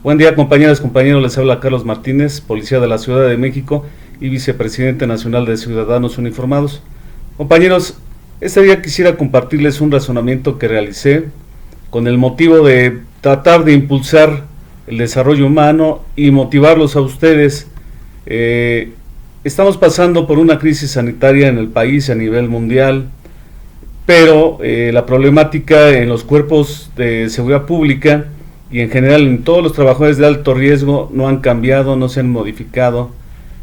Buen día, compañeras, compañeros, les habla Carlos Martínez, policía de la Ciudad de México y vicepresidente nacional de Ciudadanos Uniformados. Compañeros, este día quisiera compartirles un razonamiento que realicé con el motivo de tratar de impulsar el desarrollo humano y motivarlos a ustedes. Estamos pasando por una crisis sanitaria en el país a nivel mundial, pero la problemática en los cuerpos de seguridad pública y en general en todos los trabajadores de alto riesgo no han cambiado, no se han modificado.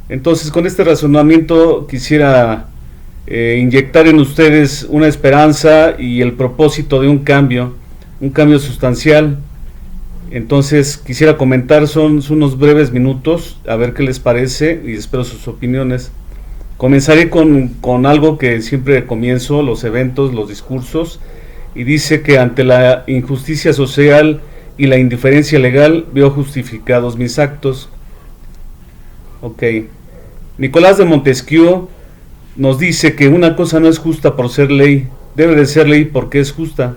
Entonces, con este razonamiento quisiera inyectar en ustedes una esperanza y el propósito de un cambio sustancial. Entonces quisiera comentar, son unos breves minutos, a ver qué les parece y espero sus opiniones. Comenzaré con algo que siempre comienzo, los eventos, los discursos, y dice que ante la injusticia social y la indiferencia legal veo justificados mis actos. Ok. Nicolás de Montesquieu nos dice que una cosa no es justa por ser ley, debe de ser ley porque es justa.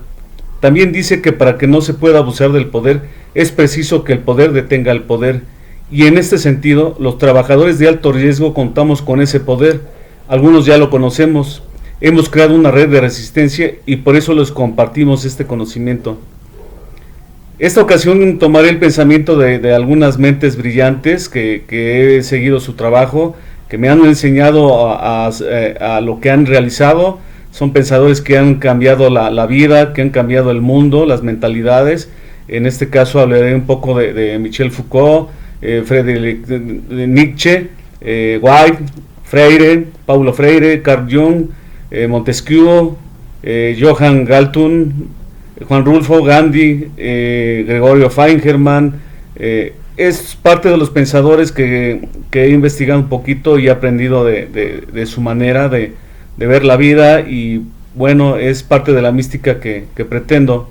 También dice que para que no se pueda abusar del poder, es preciso que el poder detenga el poder. Y en este sentido, los trabajadores de alto riesgo contamos con ese poder. Algunos ya lo conocemos. Hemos creado una red de resistencia y por eso les compartimos este conocimiento. Esta ocasión tomaré el pensamiento de algunas mentes brillantes que he seguido su trabajo, que me han enseñado a lo que han realizado. Son pensadores que han cambiado la vida, que han cambiado el mundo, las mentalidades. En este caso hablaré un poco de Michel Foucault, Friedrich Nietzsche, White, Freire, Paulo Freire, Carl Jung, Montesquieu, Johann Galtung, Juan Rulfo, Gandhi, Gregorio Feigenbaum. Es parte de los pensadores que he investigado un poquito y he aprendido de su manera de ver la vida, y bueno, es parte de la mística que pretendo.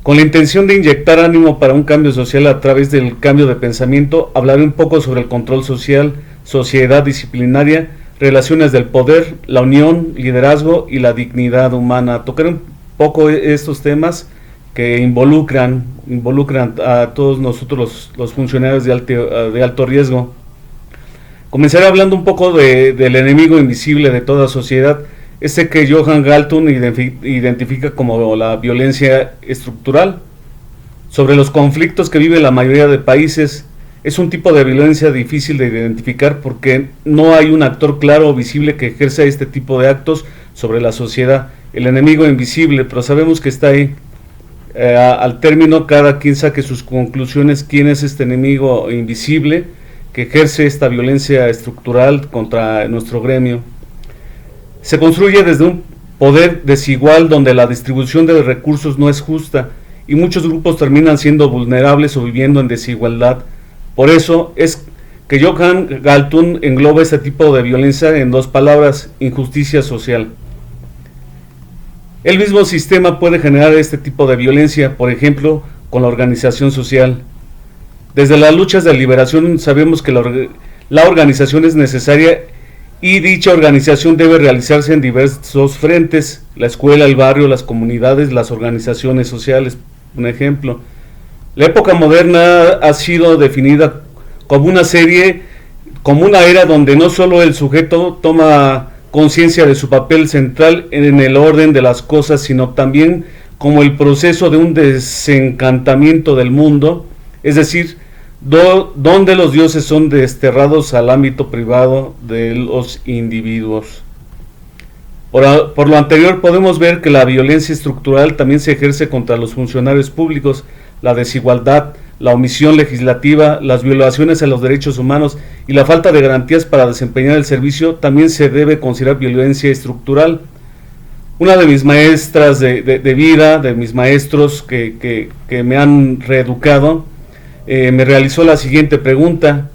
Con la intención de inyectar ánimo para un cambio social a través del cambio de pensamiento, hablaré un poco sobre el control social, sociedad disciplinaria, relaciones del poder, la unión, liderazgo y la dignidad humana. Tocaré un poco estos temas que involucran a todos nosotros los funcionarios de alto riesgo. Comenzaré hablando un poco del enemigo invisible de toda sociedad, que Johann Galtung identifica como la violencia estructural. Sobre los conflictos que vive la mayoría de países, es un tipo de violencia difícil de identificar porque no hay un actor claro o visible que ejerza este tipo de actos sobre la sociedad. El enemigo invisible, pero sabemos que está ahí. Al término, cada quien saque sus conclusiones, quién es este enemigo invisible que ejerce esta violencia estructural contra nuestro gremio. Se construye desde un poder desigual donde la distribución de recursos no es justa y muchos grupos terminan siendo vulnerables o viviendo en desigualdad. Por eso es que Johann Galtung engloba este tipo de violencia en dos palabras: injusticia social. El mismo sistema puede generar este tipo de violencia, por ejemplo, con la organización social. Desde las luchas de liberación sabemos que la organización es necesaria y dicha organización debe realizarse en diversos frentes: la escuela, el barrio, las comunidades, las organizaciones sociales. Un ejemplo, la época moderna ha sido definida como una era donde no solo el sujeto toma conciencia de su papel central en el orden de las cosas, sino también como el proceso de un desencantamiento del mundo, es decir, donde los dioses son desterrados al ámbito privado de los individuos. Por lo anterior, podemos ver que la violencia estructural también se ejerce contra los funcionarios públicos. La desigualdad, la omisión legislativa, las violaciones a los derechos humanos y la falta de garantías para desempeñar el servicio también se debe considerar violencia estructural. Una de mis maestras de vida, de mis maestros que me han reeducado, me realizó la siguiente pregunta: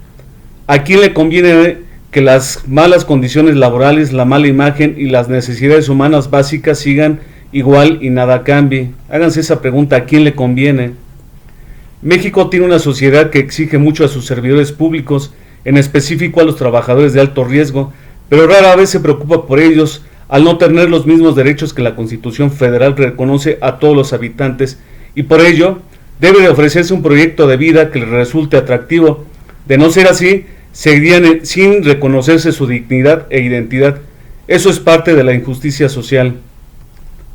¿a quién le conviene que las malas condiciones laborales, la mala imagen y las necesidades humanas básicas sigan igual y nada cambie? Háganse esa pregunta: ¿a quién le conviene? México tiene una sociedad que exige mucho a sus servidores públicos, en específico a los trabajadores de alto riesgo, pero rara vez se preocupa por ellos, al no tener los mismos derechos que la Constitución Federal reconoce a todos los habitantes, y por ello Debe de ofrecerse un proyecto de vida que les resulte atractivo. De no ser así, seguirían sin reconocerse su dignidad e identidad. Eso es parte de la injusticia social.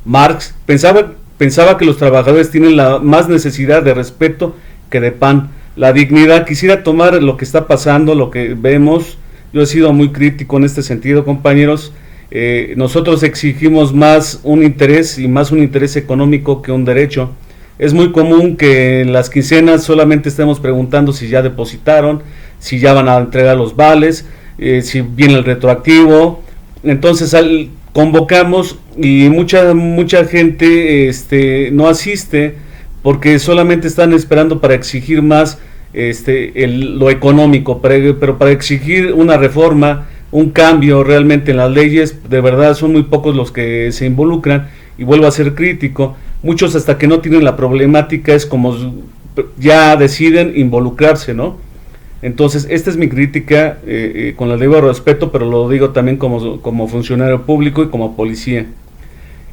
Marx pensaba que los trabajadores tienen la más necesidad de respeto que de pan. La dignidad, quisiera tomar lo que está pasando, lo que vemos. Yo he sido muy crítico en este sentido, compañeros. Nosotros exigimos más un interés y más un interés económico que un derecho. Es muy común que en las quincenas solamente estemos preguntando si ya depositaron, si ya van a entregar los vales, si viene el retroactivo. Entonces convocamos y mucha gente no asiste porque solamente están esperando para exigir más lo económico, pero para exigir una reforma, un cambio realmente en las leyes, de verdad son muy pocos los que se involucran. Y vuelvo a ser crítico, muchos hasta que no tienen la problemática es como ya deciden involucrarse, ¿no? Entonces esta es mi crítica, con el debido respeto, pero lo digo también como funcionario público y como policía.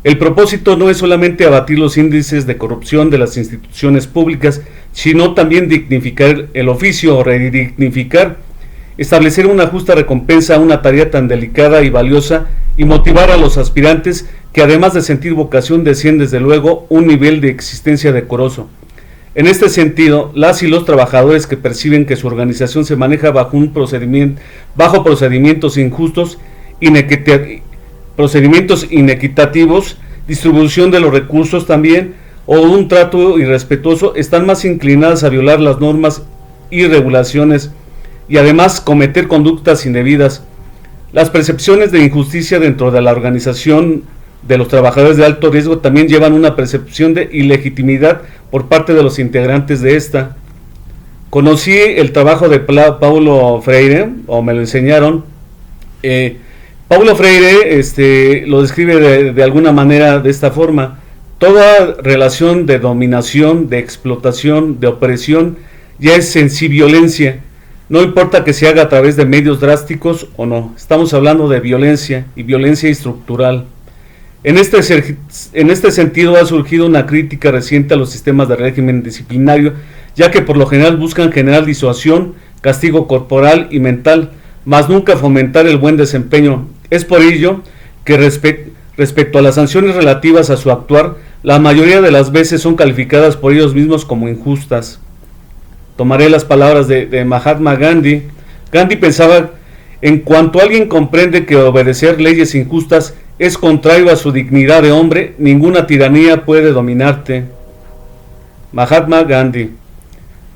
El propósito no es solamente abatir los índices de corrupción de las instituciones públicas, sino también dignificar el oficio o redignificar, establecer una justa recompensa a una tarea tan delicada y valiosa y motivar a los aspirantes que además de sentir vocación deseen desde luego un nivel de existencia decoroso. En este sentido, las y los trabajadores que perciben que su organización se maneja bajo procedimientos injustos, procedimientos inequitativos, distribución de los recursos también, o un trato irrespetuoso, están más inclinadas a violar las normas y regulaciones y además cometer conductas indebidas. Las percepciones de injusticia dentro de la organización de los trabajadores de alto riesgo también llevan una percepción de ilegitimidad por parte de los integrantes de esta. Conocí el trabajo de Paulo Freire, o me lo enseñaron. Paulo Freire lo describe de alguna manera de esta forma: toda relación de dominación, de explotación, de opresión ya es en sí violencia, no importa que se haga a través de medios drásticos o no. Estamos hablando de violencia y violencia estructural. En este sentido ha surgido una crítica reciente a los sistemas de régimen disciplinario, ya que por lo general buscan generar disuasión, castigo corporal y mental, mas nunca fomentar el buen desempeño. Es por ello que respecto a las sanciones relativas a su actuar, la mayoría de las veces son calificadas por ellos mismos como injustas. Tomaré las palabras de Mahatma Gandhi. Gandhi pensaba: en cuanto alguien comprende que obedecer leyes injustas es contrario a su dignidad de hombre, ninguna tiranía puede dominarte. Mahatma Gandhi.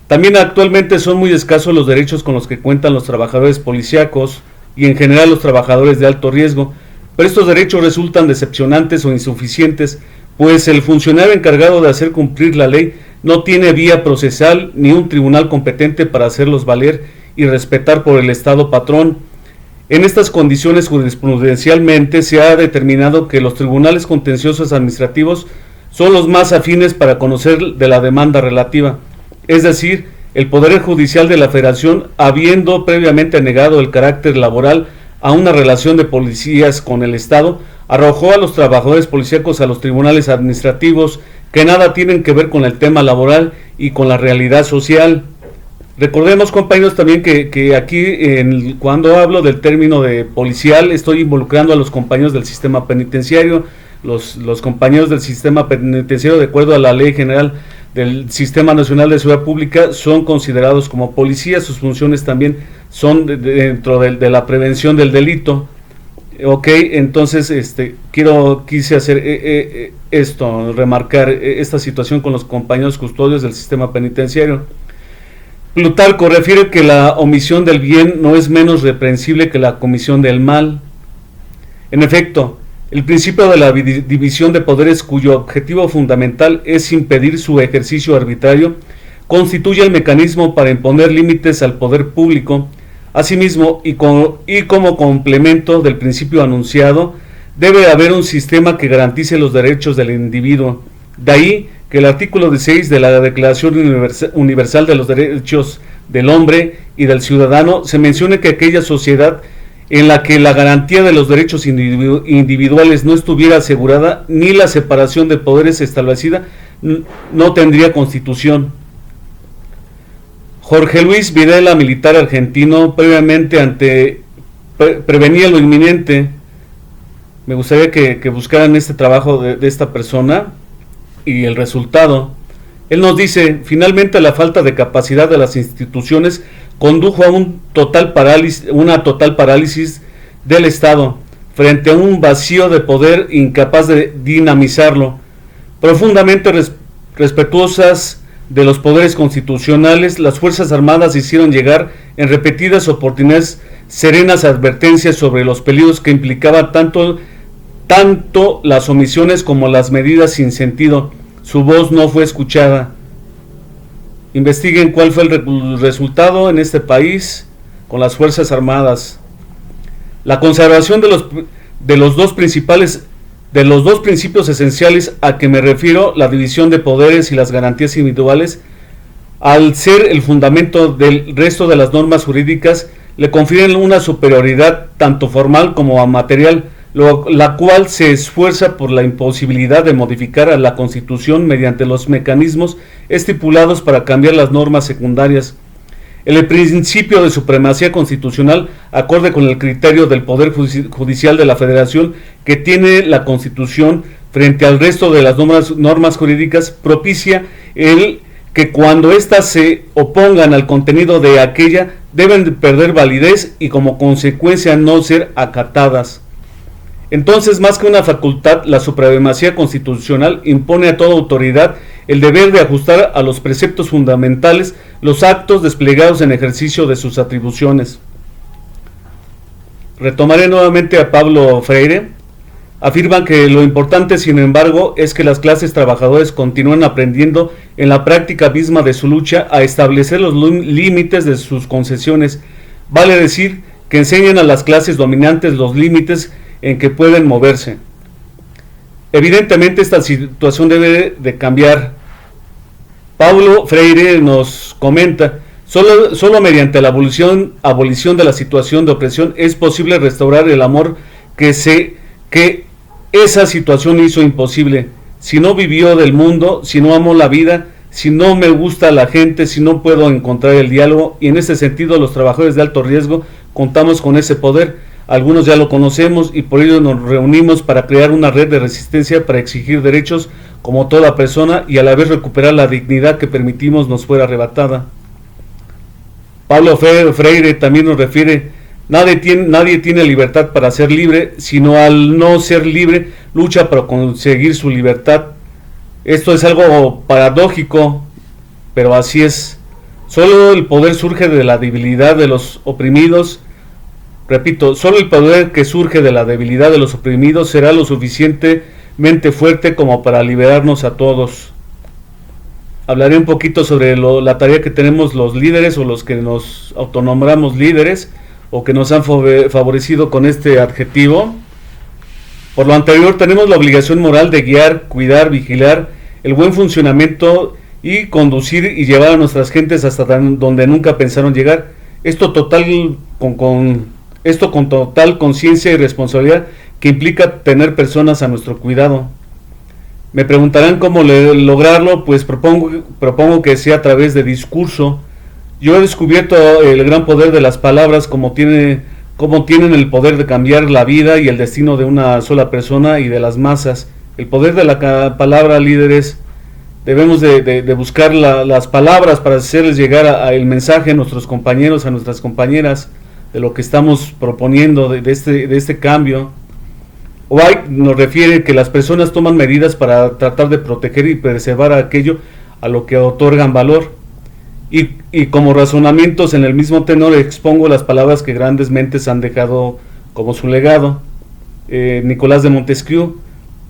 También actualmente son muy escasos los derechos con los que cuentan los trabajadores policíacos y en general los trabajadores de alto riesgo, pero estos derechos resultan decepcionantes o insuficientes, pues el funcionario encargado de hacer cumplir la ley no tiene vía procesal ni un tribunal competente para hacerlos valer y respetar por el Estado patrón. En estas condiciones, jurisprudencialmente se ha determinado que los tribunales contenciosos administrativos son los más afines para conocer de la demanda relativa, es decir, el Poder Judicial de la Federación, habiendo previamente negado el carácter laboral a una relación de policías con el Estado, arrojó a los trabajadores policíacos a los tribunales administrativos que nada tienen que ver con el tema laboral y con la realidad social. Recordemos, compañeros, también que aquí cuando hablo del término de policial estoy involucrando a los compañeros del sistema penitenciario. Los compañeros del sistema penitenciario, de acuerdo a la Ley General del Sistema Nacional de Seguridad Pública, son considerados como policías. Sus funciones también son dentro de la prevención del delito. Ok, entonces quise hacer remarcar esta situación con los compañeros custodios del sistema penitenciario. Plutarco refiere que la omisión del bien no es menos reprensible que la comisión del mal. En efecto, el principio de la división de poderes, cuyo objetivo fundamental es impedir su ejercicio arbitrario, constituye el mecanismo para imponer límites al poder público. Asimismo, y como complemento del principio anunciado, debe haber un sistema que garantice los derechos del individuo. De ahí que el artículo 16 de la Declaración Universal de los Derechos del Hombre y del Ciudadano se mencione que aquella sociedad en la que la garantía de los derechos individuales no estuviera asegurada ni la separación de poderes establecida, no tendría constitución. Jorge Luis Videla, militar argentino, previamente prevenía lo inminente. Me gustaría que buscaran este trabajo de esta persona y el resultado. Él nos dice, finalmente la falta de capacidad de las instituciones condujo a una total parálisis del Estado frente a un vacío de poder incapaz de dinamizarlo. Profundamente respetuosas de los poderes constitucionales, las Fuerzas Armadas hicieron llegar en repetidas oportunidades serenas advertencias sobre los peligros que implicaba tanto las omisiones como las medidas sin sentido. Su voz no fue escuchada. Investiguen cuál fue el resultado en este país con las Fuerzas Armadas. La conservación de los dos principios esenciales a que me refiero, la división de poderes y las garantías individuales, al ser el fundamento del resto de las normas jurídicas, le confieren una superioridad tanto formal como material, la cual se esfuerza por la imposibilidad de modificar a la Constitución mediante los mecanismos estipulados para cambiar las normas secundarias. El principio de supremacía constitucional, acorde con el criterio del Poder Judicial de la Federación que tiene la Constitución frente al resto de las normas jurídicas, propicia el que cuando éstas se opongan al contenido de aquella, deben perder validez y como consecuencia no ser acatadas. Entonces, más que una facultad, la supremacía constitucional impone a toda autoridad el deber de ajustar a los preceptos fundamentales los actos desplegados en ejercicio de sus atribuciones. Retomaré nuevamente a Pablo Freire. Afirman que lo importante, sin embargo, es que las clases trabajadoras continúen aprendiendo en la práctica misma de su lucha a establecer los límites de sus concesiones. Vale decir, que enseñen a las clases dominantes los límites en que pueden moverse. Evidentemente esta situación debe de cambiar. Pablo Freire nos comenta, solo mediante la abolición de la situación de opresión es posible restaurar el amor que esa situación hizo imposible. Si no vivió del mundo, si no amo la vida, si no me gusta la gente, si no puedo encontrar el diálogo, y en ese sentido los trabajadores de alto riesgo contamos con ese poder. Algunos ya lo conocemos y por ello nos reunimos para crear una red de resistencia para exigir derechos como toda persona y a la vez recuperar la dignidad que permitimos nos fuera arrebatada. Pablo Freire también nos refiere, nadie tiene libertad para ser libre, sino al no ser libre lucha para conseguir su libertad. Esto es algo paradójico, pero así es. Solo el poder surge de la debilidad de los oprimidos. Repito, solo el poder que surge de la debilidad de los oprimidos será lo suficientemente fuerte como para liberarnos a todos. Hablaré un poquito sobre la tarea que tenemos los líderes o los que nos autonombramos líderes o que nos han favorecido con este adjetivo. Por lo anterior, tenemos la obligación moral de guiar, cuidar, vigilar el buen funcionamiento y conducir y llevar a nuestras gentes hasta donde nunca pensaron llegar. Esto con total conciencia y responsabilidad que implica tener personas a nuestro cuidado. Me preguntarán cómo lograrlo, pues propongo que sea a través de discurso. Yo he descubierto el gran poder de las palabras, como tienen el poder de cambiar la vida y el destino de una sola persona y de las masas. El poder de la palabra, líderes. Debemos de buscar las palabras para hacerles llegar el mensaje a nuestros compañeros, a nuestras compañeras, de lo que estamos proponiendo, de este cambio. White nos refiere que las personas toman medidas para tratar de proteger y preservar aquello a lo que otorgan valor. Y como razonamientos en el mismo tenor expongo las palabras que grandes mentes han dejado como su legado. Nicolás de Montesquieu: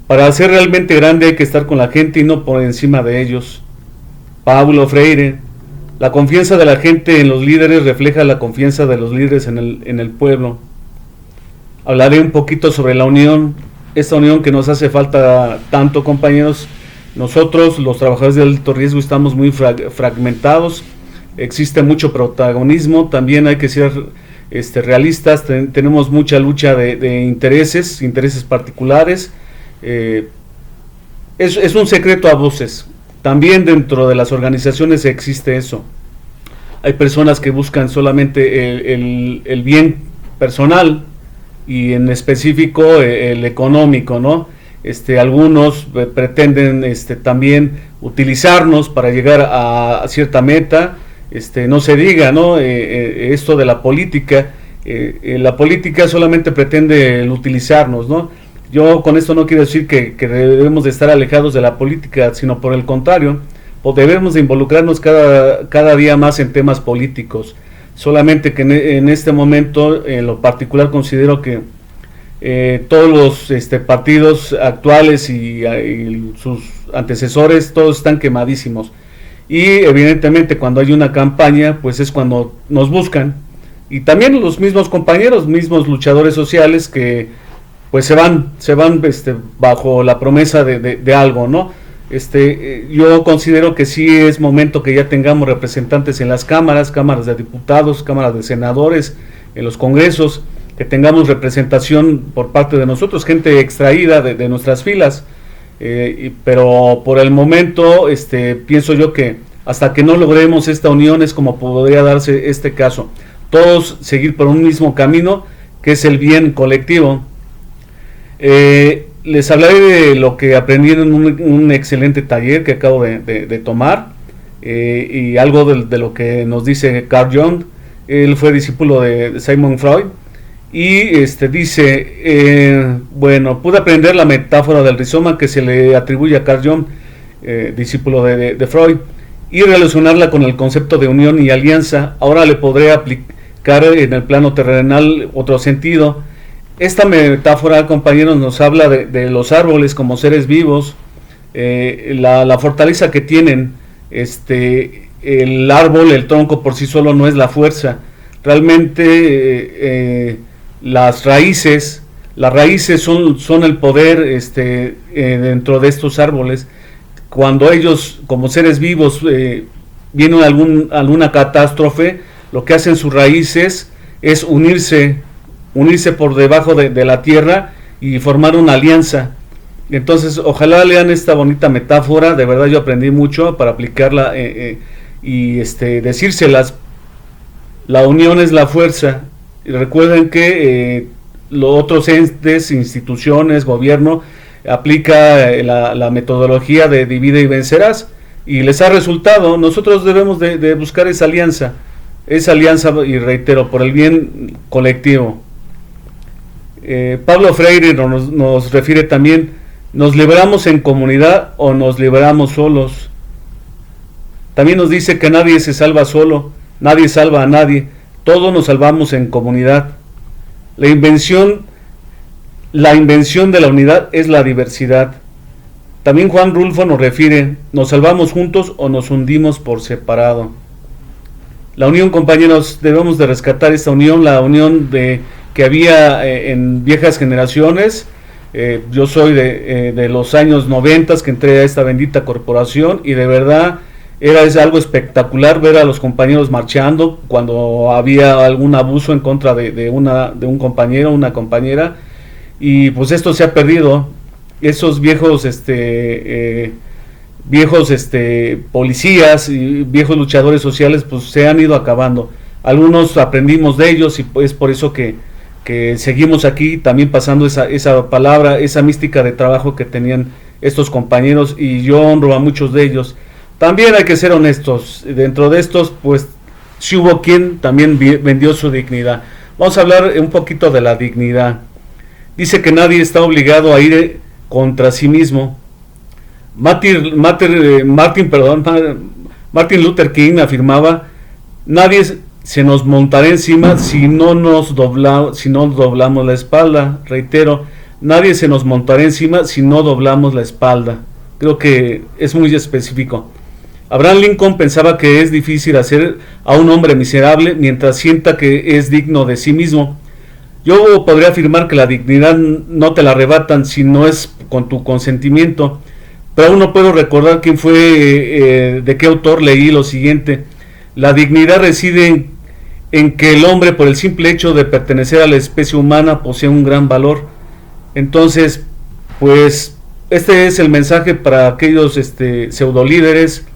para ser realmente grande hay que estar con la gente y no por encima de ellos. Pablo Freire: la confianza de la gente en los líderes refleja la confianza de los líderes en el pueblo. Hablaré un poquito sobre la unión, esta unión que nos hace falta tanto, compañeros. Nosotros, los trabajadores de alto riesgo, estamos muy fragmentados, existe mucho protagonismo, también hay que ser realistas, tenemos mucha lucha de intereses particulares. Es un secreto a voces. también dentro de las organizaciones existe eso. Hay personas que buscan solamente el bien personal y en específico el económico, ¿no? Algunos pretenden también utilizarnos para llegar a cierta meta. No se diga, ¿no? Esto de la política solamente pretende el utilizarnos, ¿no? Yo con esto no quiero decir que debemos de estar alejados de la política, sino por el contrario, pues debemos de involucrarnos cada día más en temas políticos. Solamente que en este momento, en lo particular, considero que todos los partidos actuales y sus antecesores, todos están quemadísimos. Y evidentemente cuando hay una campaña, pues es cuando nos buscan. Y también los mismos compañeros, mismos luchadores sociales que pues se van bajo la promesa de algo, ¿no? Yo considero que sí es momento que ya tengamos representantes en las cámaras de diputados, cámaras de senadores, en los congresos, que tengamos representación por parte de nosotros, gente extraída de nuestras filas, pero por el momento pienso yo que hasta que no logremos esta unión es como podría darse este caso, todos seguir por un mismo camino que es el bien colectivo. Les hablaré de lo que aprendí en un excelente taller que acabo de tomar, y algo de lo que nos dice Carl Jung. Él fue discípulo de Sigmund Freud y dice, bueno, pude aprender la metáfora del rizoma que se le atribuye a Carl Jung, discípulo de Freud, y relacionarla con el concepto de unión y alianza. Ahora le podré aplicar en el plano terrenal otro sentido. Esta metáfora, compañeros, nos habla de los árboles como seres vivos, la fortaleza que tienen. El árbol, el tronco por sí solo no es la fuerza. Realmente las raíces son el poder dentro de estos árboles. Cuando ellos, como seres vivos, viene alguna catástrofe, lo que hacen sus raíces es unirse por debajo de la tierra y formar una alianza. Entonces ojalá lean esta bonita metáfora, de verdad yo aprendí mucho para aplicarla y decírselas. La unión es la fuerza, y recuerden que los otros entes, instituciones, gobierno aplica la metodología de divide y vencerás, y les ha resultado. Nosotros debemos de buscar esa alianza, y reitero, por el bien colectivo. Pablo Freire nos refiere también: ¿nos liberamos en comunidad o nos liberamos solos? También nos dice que nadie se salva solo, nadie salva a nadie, todos nos salvamos en comunidad. La invención de la unidad es la diversidad. También Juan Rulfo nos refiere: ¿nos salvamos juntos o nos hundimos por separado? La unión, compañeros, debemos de rescatar esta unión, la unión que había en viejas generaciones. Yo soy de los años 90 que entré a esta bendita corporación, y de verdad es algo espectacular ver a los compañeros marchando cuando había algún abuso en contra de un compañero, una compañera, y pues esto se ha perdido. Esos viejos policías y viejos luchadores sociales pues se han ido acabando. Algunos aprendimos de ellos y es por eso que seguimos aquí también pasando esa palabra, esa mística de trabajo que tenían estos compañeros, y yo honro a muchos de ellos. También hay que ser honestos, dentro de estos pues sí hubo quien también vendió su dignidad. Vamos a hablar un poquito de la dignidad. Dice que nadie está obligado a ir contra sí mismo. Martin Luther King afirmaba: nadie se nos montará encima si no doblamos la espalda. Reitero, nadie se nos montará encima si no doblamos la espalda. Creo que es muy específico. Abraham Lincoln pensaba que es difícil hacer a un hombre miserable mientras sienta que es digno de sí mismo. Yo podría afirmar que la dignidad no te la arrebatan si no es con tu consentimiento, pero aún no puedo recordar quién fue, de qué autor leí lo siguiente: la dignidad reside en que el hombre, por el simple hecho de pertenecer a la especie humana, posee un gran valor. Entonces, pues este es el mensaje para aquellos pseudo líderes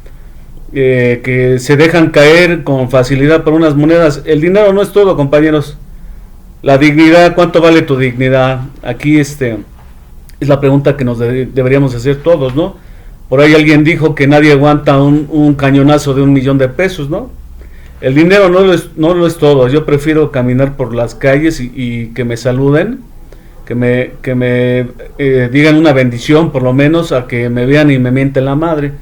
que se dejan caer con facilidad por unas monedas. El dinero no es todo, compañeros. La dignidad, ¿cuánto vale tu dignidad? Aquí es la pregunta que nos deberíamos hacer todos, ¿no? Por ahí alguien dijo que nadie aguanta un cañonazo de 1 millón de pesos, ¿no? El dinero no lo es todo. Yo prefiero caminar por las calles y que me saluden, que me digan una bendición por lo menos, a que me vean y me mienten la madre.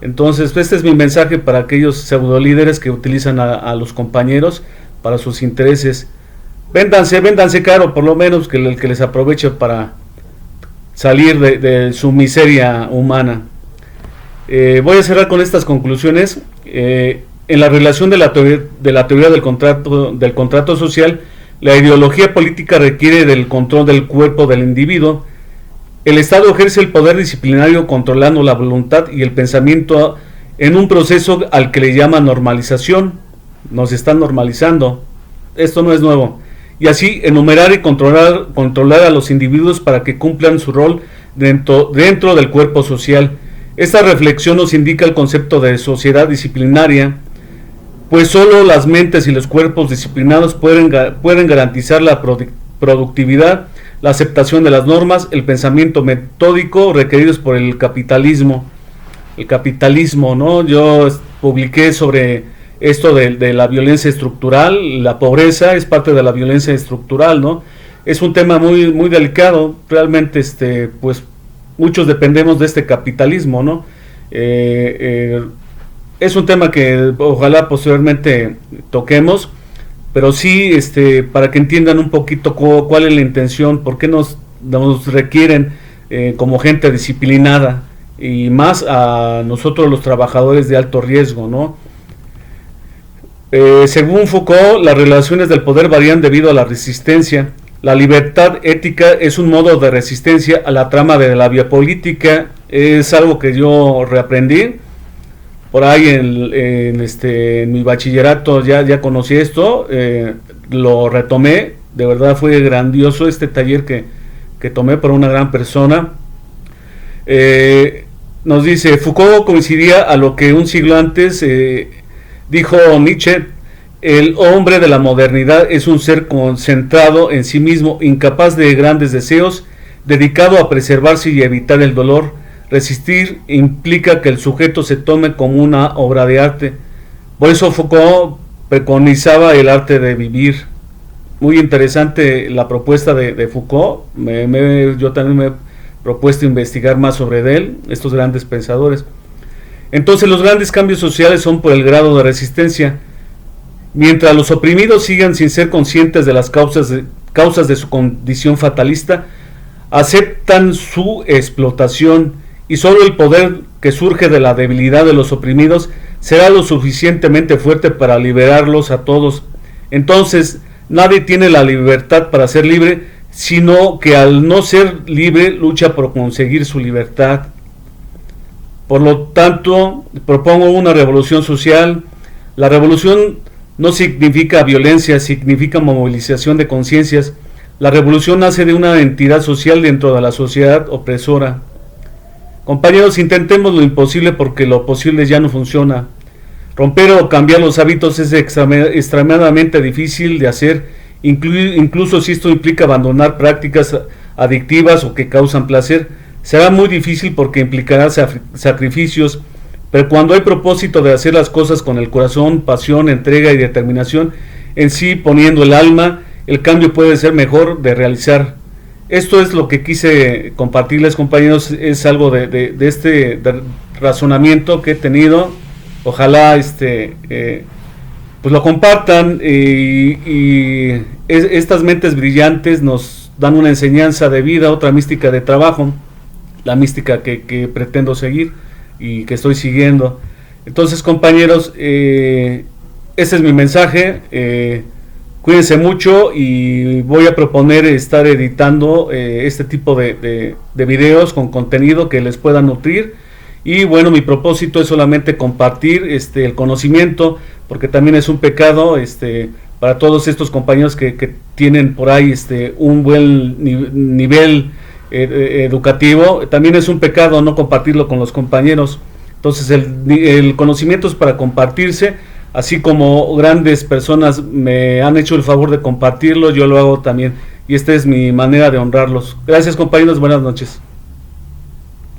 Entonces este es mi mensaje para aquellos pseudo líderes que utilizan a los compañeros para sus intereses. Véndanse caro, por lo menos que les aproveche para salir de su miseria humana. Voy a cerrar con estas conclusiones. En la relación de la teoría del contrato social, la ideología política requiere del control del cuerpo del individuo. El Estado ejerce el poder disciplinario controlando la voluntad y el pensamiento en un proceso al que le llama normalización. Nos están normalizando. Esto no es nuevo. Y así enumerar y controlar a los individuos para que cumplan su rol dentro del cuerpo social. Esta reflexión nos indica el concepto de sociedad disciplinaria, pues solo las mentes y los cuerpos disciplinados pueden garantizar la productividad, la aceptación de las normas, el pensamiento metódico requeridos por el capitalismo. El capitalismo, ¿no? Yo publiqué sobre esto de la violencia estructural. La pobreza es parte de la violencia estructural, ¿no? Es un tema muy, muy delicado. Realmente, pues muchos dependemos de este capitalismo, ¿no? Es un tema que ojalá posteriormente toquemos, pero sí, para que entiendan un poquito cuál es la intención, por qué nos requieren como gente disciplinada, y más a nosotros los trabajadores de alto riesgo, ¿no? Según Foucault, las relaciones del poder varían debido a la resistencia. La libertad ética es un modo de resistencia a la trama de la biopolítica. Es algo que yo reaprendí. Por ahí en mi bachillerato ya conocí esto, lo retomé. De verdad fue grandioso este taller que tomé por una gran persona. Nos dice, Foucault coincidía a lo que un siglo antes dijo Nietzsche: el hombre de la modernidad es un ser concentrado en sí mismo, incapaz de grandes deseos, dedicado a preservarse y evitar el dolor. Resistir implica que el sujeto se tome como una obra de arte. Por eso Foucault preconizaba el arte de vivir. Muy interesante la propuesta de Foucault. Yo también me he propuesto investigar más sobre él, estos grandes pensadores. Entonces los grandes cambios sociales son por el grado de resistencia. Mientras los oprimidos sigan sin ser conscientes de las causas de su condición fatalista, aceptan su explotación, y solo el poder que surge de la debilidad de los oprimidos será lo suficientemente fuerte para liberarlos a todos. Entonces nadie tiene la libertad para ser libre, sino que al no ser libre lucha por conseguir su libertad. Por lo tanto, propongo una revolución social. La revolución no significa violencia, significa movilización de conciencias. La revolución nace de una entidad social dentro de la sociedad opresora. Compañeros, intentemos lo imposible porque lo posible ya no funciona. Romper o cambiar los hábitos es extremadamente difícil de hacer, incluso si esto implica abandonar prácticas adictivas o que causan placer. Será muy difícil porque implicará sacrificios, pero cuando hay propósito de hacer las cosas con el corazón, pasión, entrega y determinación, en sí poniendo el alma, el cambio puede ser mejor de realizar. Esto es lo que quise compartirles, compañeros. Es algo de este razonamiento que he tenido. Ojalá pues lo compartan, y estas mentes brillantes nos dan una enseñanza de vida, otra mística de trabajo, la mística que pretendo seguir y que estoy siguiendo. Entonces, compañeros, ese es mi mensaje. Cuídense mucho, y voy a proponer estar editando este tipo de videos con contenido que les pueda nutrir. Y bueno, mi propósito es solamente compartir el conocimiento, porque también es un pecado para todos estos compañeros que tienen por ahí un buen nivel educativo, también es un pecado no compartirlo con los compañeros. Entonces el conocimiento es para compartirse, así como grandes personas me han hecho el favor de compartirlo, yo lo hago también, y esta es mi manera de honrarlos. Gracias, compañeros, buenas noches.